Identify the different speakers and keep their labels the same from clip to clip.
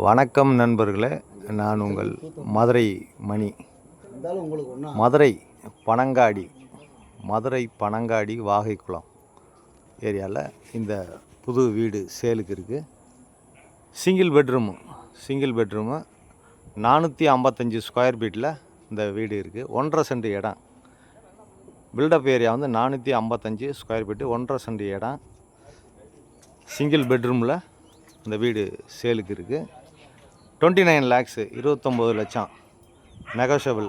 Speaker 1: வணக்கம் நண்பர்களே, நான் உங்கள் மதுரை மணி. மதுரை பனங்காடி வாகைக்குளம் ஏரியாவில் இந்த புது வீடு சேலுக்கு இருக்குது. சிங்கிள் பெட்ரூமு 455 ஸ்கொயர் ஃபீட்டில் இந்த வீடு இருக்குது. 1.5 சென்ட் இடம். பில்டப் ஏரியா வந்து 455 ஸ்கொயர் ஃபீட்டு, 1.5 சென்ட் இடம். சிங்கிள் பெட்ரூமில் இந்த வீடு சேலுக்கு இருக்குது. 29 lakhs, 29 லட்சம் நெகோஷியபிள்.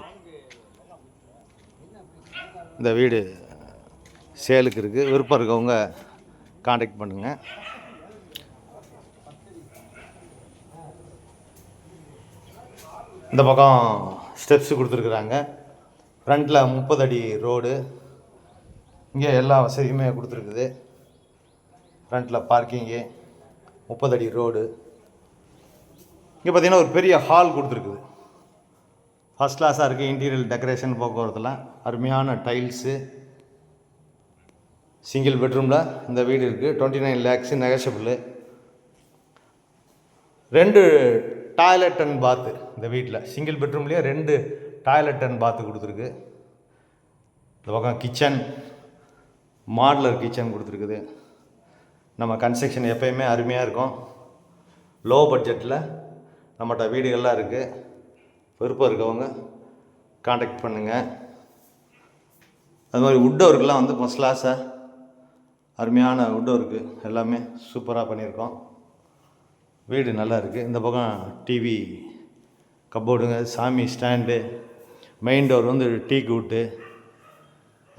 Speaker 1: இந்த வீடு சேலுக்கு இருக்குது. விருப்பம் இருக்கவங்க காண்டாக்ட் பண்ணுங்கள். இந்த பக்கம் ஸ்டெப்ஸு கொடுத்துருக்குறாங்க. ஃப்ரண்ட்டில் 30 அடி ரோடு. இங்கே எல்லா வசதியுமே கொடுத்துருக்குது. ஃப்ரண்ட்டில் பார்க்கிங்கு, 30 அடி ரோடு. இங்கே பார்த்திங்கன்னா ஒரு பெரிய ஹால் கொடுத்துருக்குது. ஃபஸ்ட் கிளாஸாக இருக்குது. இன்டீரியர் டெக்கரேஷன் போக்குவரத்துலாம் அருமையான டைல்ஸு. சிங்கிள் பெட்ரூமில் இந்த வீடு இருக்குது. 29 lakhs நெகோஷியபிள். 2 டாய்லெட் அண்ட் பாத்து இந்த வீட்டில். சிங்கிள் பெட்ரூம்லேயே 2 டாய்லெட் அண்ட் பாத்து கொடுத்துருக்கு. இந்த பக்கம் கிச்சன், மாடுலர் கிச்சன் கொடுத்துருக்குது. நம்ம கன்ஸ்ட்ரக்ஷன் எப்போயுமே அருமையாக இருக்கும். லோ பட்ஜெட்டில் நம்மகிட்ட வீடுகள்லாம் இருக்குது. விருப்பம் இருக்கவங்க காண்டாக்ட் பண்ணுங்கள். அது மாதிரி வுட் ஒர்க்கெலாம் வந்து ஃபஸ்ட் கிளாஸாக அருமையான வுட் ஒர்க்கு எல்லாமே சூப்பராக பண்ணியிருக்கோம். வீடு நல்லா இருக்குது. இந்த பக்கம் டிவி கப்போர்டுங்க, சாமி ஸ்டாண்டு, மெயின் டோர் வந்து டீக் வுட்டு,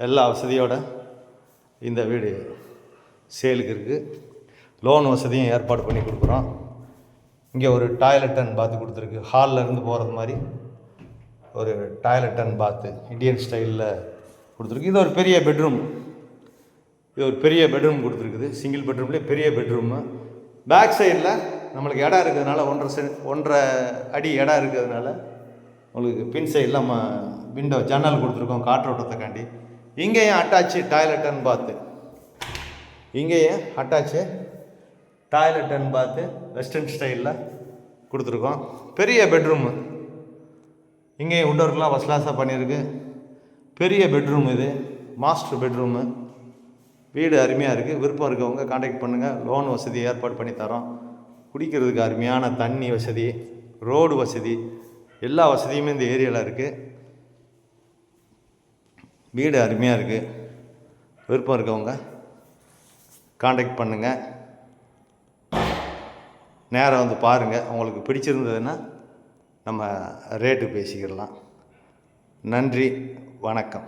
Speaker 1: எல்லா வசதியோட இந்த வீடு சேலுக்கு இருக்குது. லோன் வசதியும் ஏற்பாடு பண்ணி கொடுக்குறோம். இங்கே ஒரு டாய்லெட் அண்ட் பாத்து கொடுத்துருக்கு. ஹாலில் இருந்து போகிறது மாதிரி ஒரு டாய்லெட் அண்ட் பாத்து இந்தியன் ஸ்டைலில் கொடுத்துருக்கு. இது ஒரு பெரிய பெட்ரூம் கொடுத்துருக்குது. சிங்கிள் பெட்ரூம்லேயே பெரிய பெட்ரூமு. பேக் சைடில் நம்மளுக்கு இடம் இருக்கிறதுனால 1.5 அடி இடம் இருக்கிறதுனால உங்களுக்கு பின் சைடில் நம்ம விண்டோ ஜன்னல் கொடுத்துருக்கோம் காற்றோட்டத்துக்காண்டி. இங்கேயும் அட்டாச்சு டாய்லெட் அண்ட் பாத்து. டாய்லெட் அண்ட் பாத்து வெஸ்டர்ன் ஸ்டைலில் கொடுத்துருக்கோம். பெரிய பெட்ரூமு. இங்கேயும் வுட் ஒர்க்லாம் ஃபஸ்ட் கிளாஸாக பண்ணியிருக்கு. பெரிய பெட்ரூம். இது மாஸ்டர் பெட்ரூமு. வீடு அருமையாக இருக்குது. விருப்பம் இருக்கவங்க காண்டாக்ட் பண்ணுங்கள். லோன் வசதி ஏற்பாடு பண்ணி தரோம். குடிக்கிறதுக்கு அருமையான தண்ணி வசதி, ரோடு வசதி, எல்லா வசதியுமே இந்த ஏரியாவில் இருக்குது. வீடு அருமையாக இருக்குது. விருப்பம் இருக்கவங்க காண்டாக்ட் பண்ணுங்கள். நேராக வந்து பாருங்கள். உங்களுக்கு பிடிச்சிருந்ததுன்னா நம்ம ரேட்டு பேசிக்கிடலாம். நன்றி, வணக்கம்.